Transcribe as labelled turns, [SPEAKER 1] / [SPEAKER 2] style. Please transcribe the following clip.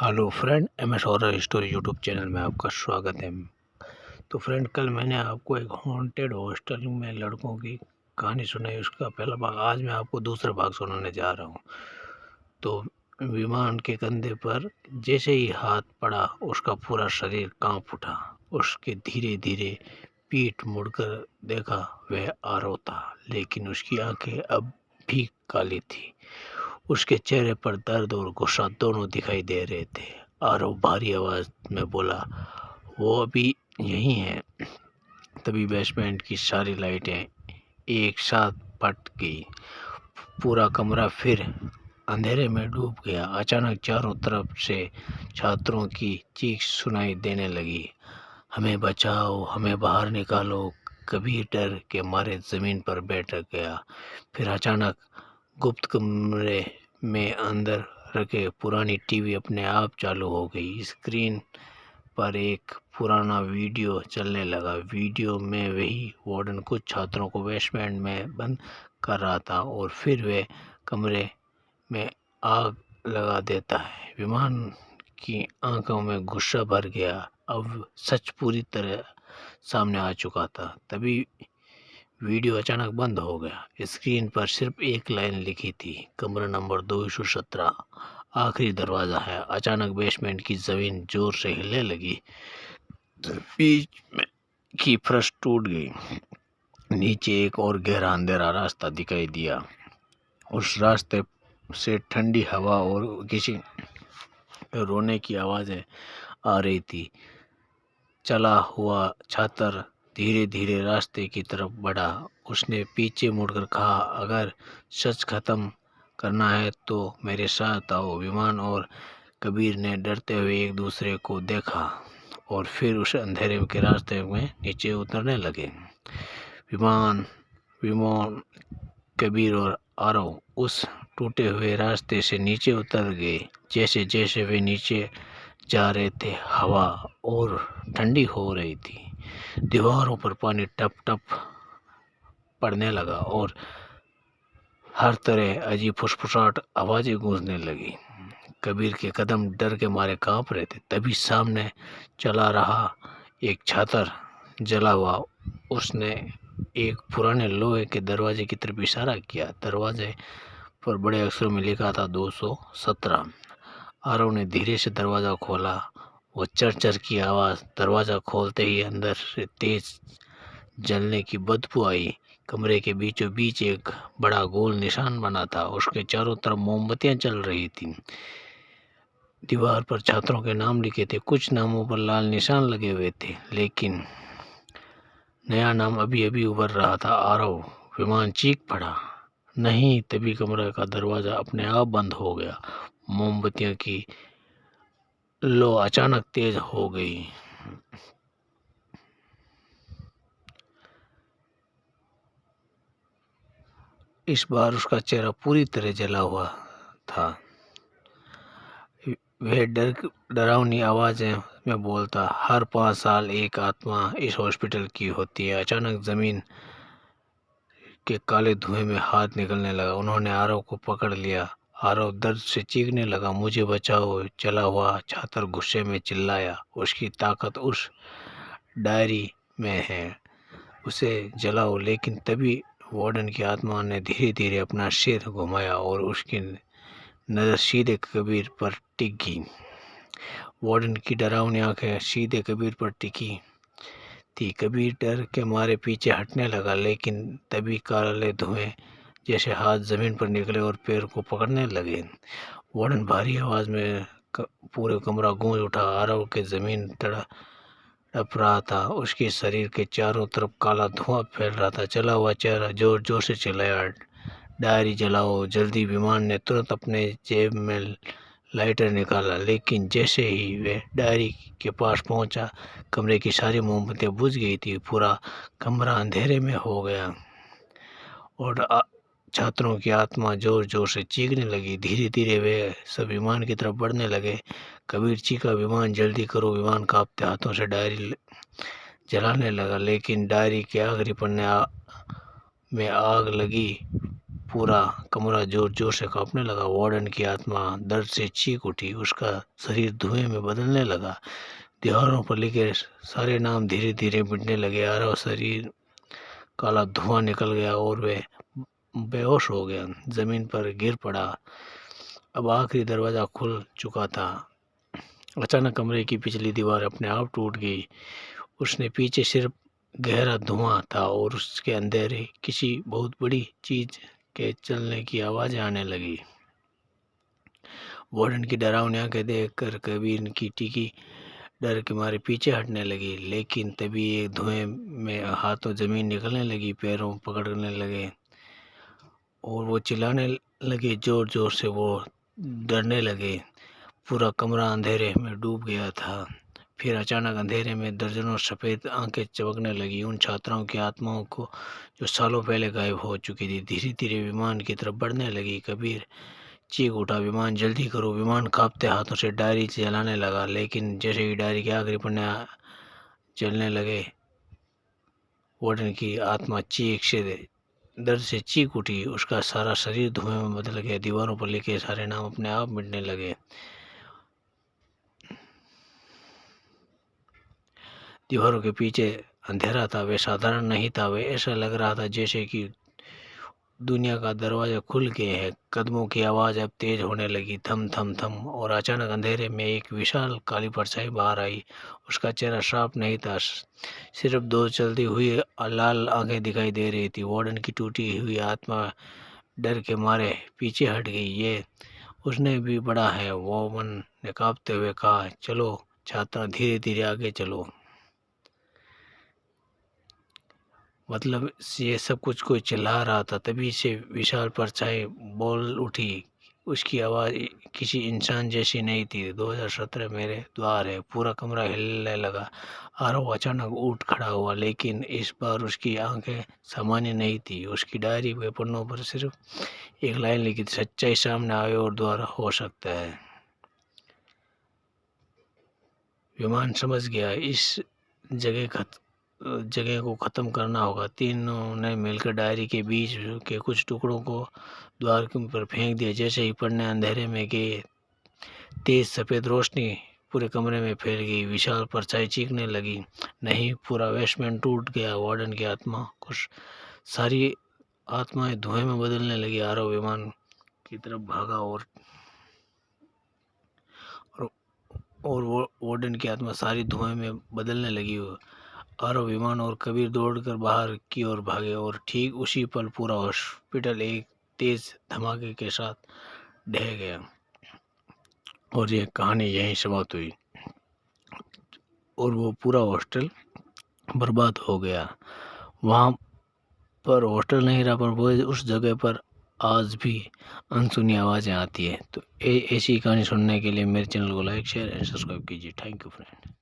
[SPEAKER 1] Hello friend, M S horror story YouTube channel में आपका स्वागत है। तो फ्रेंड, कल मैंने आपको एक हॉन्टेड हॉस्टल में लड़कों की कहानी सुनाई, उसका पहला भाग। आज मैं आपको दूसरा भाग सुनाने जा रहा हूँ। तो विमान के कंधे पर जैसे ही हाथ पड़ा, उसका पूरा शरीर कांप उठा। उसके धीरे धीरे पीठ मुड़कर देखा, वह आरव था, लेकिन उसकी आंखें अब भी काली थी। उसके चेहरे पर दर्द और गुस्सा दोनों दिखाई दे रहे थे। आरव भारी आवाज में बोला, वो अभी यहीं है। तभी बेसमेंट की सारी लाइटें एक साथ फट गई। पूरा कमरा फिर अंधेरे में डूब गया। अचानक चारों तरफ से छात्रों की चीख सुनाई देने लगी, हमें बचाओ, हमें बाहर निकालो। कबीर डर के मारे जमीन पर बैठ गया। फिर अचानक गुप्त कमरे में अंदर रखे पुरानी टीवी अपने आप चालू हो गई। स्क्रीन पर एक पुराना वीडियो चलने लगा। वीडियो में वही वार्डन कुछ छात्रों को बेसमेंट में बंद कर रहा था और फिर वे कमरे में आग लगा देता है। विमान की आंखों में गुस्सा भर गया। अब सच पूरी तरह सामने आ चुका था। तभी वीडियो अचानक बंद हो गया। स्क्रीन पर सिर्फ एक लाइन लिखी थी, कमरा नंबर 217, आखिरी दरवाज़ा है। अचानक बेसमेंट की ज़मीन जोर से हिलने लगी। बीच में की फर्श टूट गई। नीचे एक और गहरा अंधेरा रास्ता दिखाई दिया। उस रास्ते से ठंडी हवा और किसी रोने की आवाज़ें आ रही थी। चला हुआ छात्र धीरे धीरे रास्ते की तरफ बढ़ा। उसने पीछे मुड़कर कहा, अगर सच खत्म करना है तो मेरे साथ आओ। विमान और कबीर ने डरते हुए एक दूसरे को देखा और फिर उस अंधेरे के रास्ते में नीचे उतरने लगे। विमान विमान कबीर और आरव उस टूटे हुए रास्ते से नीचे उतर गए। जैसे जैसे वे नीचे जा रहे थे, हवा और ठंडी हो रही थी। दीवारों पर पानी टप टप पड़ने लगा और हर तरह अजीब फुसफुसाहट आवाज़ें गूंजने लगी। कबीर के कदम डर के मारे कांप रहे थे। तभी सामने चला रहा एक छात्र जला हुआ, उसने एक पुराने लोहे के दरवाजे की तरफ इशारा किया। दरवाजे पर बड़े अक्षरों में लिखा था 217। आरव ने धीरे से दरवाज़ा खोला। वो चर की आवाज़। दरवाज़ा खोलते ही अंदर से तेज जलने की बदबू आई। कमरे के बीचों बीच एक बड़ा गोल निशान बना था। उसके चारों तरफ मोमबत्तियां जल रही थीं। दीवार पर छात्रों के नाम लिखे थे। कुछ नामों पर लाल निशान लगे हुए थे, लेकिन नया नाम अभी अभी उभर रहा था, आरव। विमान चीख पड़ा, नहीं। तभी कमरे का दरवाज़ा अपने आप बंद हो गया। मोमबत्तियों की लो अचानक तेज हो गई। इस बार उसका चेहरा पूरी तरह जला हुआ था। वह डरावनी आवाज़ें में बोलता, हर 5 साल एक आत्मा इस हॉस्पिटल की होती है। अचानक ज़मीन के काले धुएं में हाथ निकलने लगा। उन्होंने आरव को पकड़ लिया। आरव दर्द से चीखने लगा, मुझे बचाओ। जला हुआ छात्र गुस्से में चिल्लाया, उसकी ताकत उस डायरी में है, उसे जलाओ। लेकिन तभी वार्डन की आत्मा ने धीरे धीरे अपना सिर घुमाया और उसकी नज़र सीधे कबीर पर टिक गई। वार्डन की डरावनी आंखें सीधे कबीर पर टिकी थी। कबीर डर के मारे पीछे हटने लगा, लेकिन तभी काले धुएं जैसे हाथ जमीन पर निकले और पैर को पकड़ने लगे। वार्डन भारी आवाज में पूरे कमरा गूंज उठा। आरव के जमीन तड़प रहा था। उसके शरीर के चारों तरफ काला धुआं फैल रहा था। चला हुआ चेहरा जोर जोर से चिल्लाया, डायरी जलाओ जल्दी। विमान ने तुरंत अपने जेब में लाइटर निकाला, लेकिन जैसे ही वे डायरी के पास पहुंचा, कमरे की सारी मोमबत्तियां बुझ गई थी। पूरा कमरा अंधेरे में हो गया और छात्रों की आत्मा जोर जोर से चीखने लगी। धीरे धीरे वे सब विमान की तरफ बढ़ने लगे। कबीर चीखा, विमान जल्दी करो। विमान कांपते हाथों से डायरी जलाने लगा, लेकिन डायरी के आखिरी पन्ने में आग लगी पूरा कमरा जोर जोर से कांपने लगा। वार्डन की आत्मा दर्द से चीख उठी। उसका शरीर धुएं में बदलने लगा। दीवारों पर लिखे सारे नाम धीरे धीरे मिटने लगे। आरव शरीर काला धुआं निकल गया और वे बेहोश हो गया, जमीन पर गिर पड़ा। अब आखिरी दरवाजा खुल चुका था। अचानक कमरे की पिछली दीवार अपने आप टूट गई। उसने पीछे सिर्फ गहरा धुआं था और उसके अंदर किसी बहुत बड़ी चीज के चलने की आवाज़ें आने लगी। वार्डन की डरावनी आंखें देखकर कबीर की टीकी डर के मारे पीछे हटने लगी। लेकिन तभी एक धुएं में हाथों जमीन निकलने लगी, पैरों पकड़ने लगे और वो चिल्लाने लगे जोर जोर से। वो डरने लगे। पूरा कमरा अंधेरे में डूब गया था। फिर अचानक अंधेरे में दर्जनों सफ़ेद आंखें चमकने लगी, उन छात्राओं की आत्माओं को जो सालों पहले गायब हो चुकी थी। धीरे धीरे विमान की तरफ बढ़ने लगी। कबीर चीख उठा, विमान जल्दी करो। विमान कांपते हाथों से डायरी जलाने लगा, लेकिन जैसे ही डायरी के आखिरी पन्ने जलने लगे, वार्डन की आत्मा चीख से दर्द से चीख उठी। उसका सारा शरीर धुएं में बदल गया। दीवारों पर लिखे सारे नाम अपने आप मिटने लगे। दीवारों के पीछे अंधेरा था। वे साधारण नहीं था। वे ऐसा लग रहा था जैसे कि दुनिया का दरवाजा खुल गए है। कदमों की आवाज़ अब तेज होने लगी, थम थम थम। और अचानक अंधेरे में एक विशाल काली परछाई बाहर आई। उसका चेहरा साफ नहीं था, सिर्फ दो चलती हुई लाल आंखें दिखाई दे रही थी। वार्डन की टूटी हुई आत्मा डर के मारे पीछे हट गई। ये उसने भी बड़ा है, वोमन ने कांपते हुए कहा। चलो छात्रा, धीरे धीरे आगे चलो। मतलब ये सब कुछ कोई चिल्ला रहा था। तभी से विशाल परछाई बोल उठी। उसकी आवाज़ किसी इंसान जैसी नहीं थी। 2017 मेरे द्वार है। पूरा कमरा हिलने लगा। आरव अचानक उठ खड़ा हुआ, लेकिन इस बार उसकी आंखें सामान्य नहीं थी। उसकी डायरी के पन्नों पर सिर्फ एक लाइन लिखी थी, सच्चाई सामने आए और द्वार हो सकता है। विमान समझ गया, इस जगह को ख़त्म करना होगा। तीनों ने मिलकर डायरी के बीच के कुछ टुकड़ों को द्वार के ऊपर फेंक दिया। जैसे ही पन्ने अंधेरे में गए, तेज सफ़ेद रोशनी पूरे कमरे में फैल गई। विशाल परछाई चीखने लगी, नहीं, पूरा बेसमेंट टूट गया। वार्डन की आत्मा कुछ सारी आत्माएं धुएं में बदलने लगी। आरव विमान की तरफ भागा और वो वार्डन की आत्मा सारी धुएं में बदलने लगी। आरव, विमान और कबीर दौड़कर बाहर की ओर भागे और ठीक उसी पल पूरा हॉस्पिटल एक तेज धमाके के साथ ढह गया। और ये कहानी यहीं समाप्त हुई और वो पूरा हॉस्टल बर्बाद हो गया। वहाँ पर हॉस्टल नहीं रहा, पर वो उस जगह पर आज भी अनसुनी आवाज़ें आती है। तो ऐसी कहानी सुनने के लिए मेरे चैनल को लाइक, शेयर एंड सब्सक्राइब कीजिए। Thank you friend.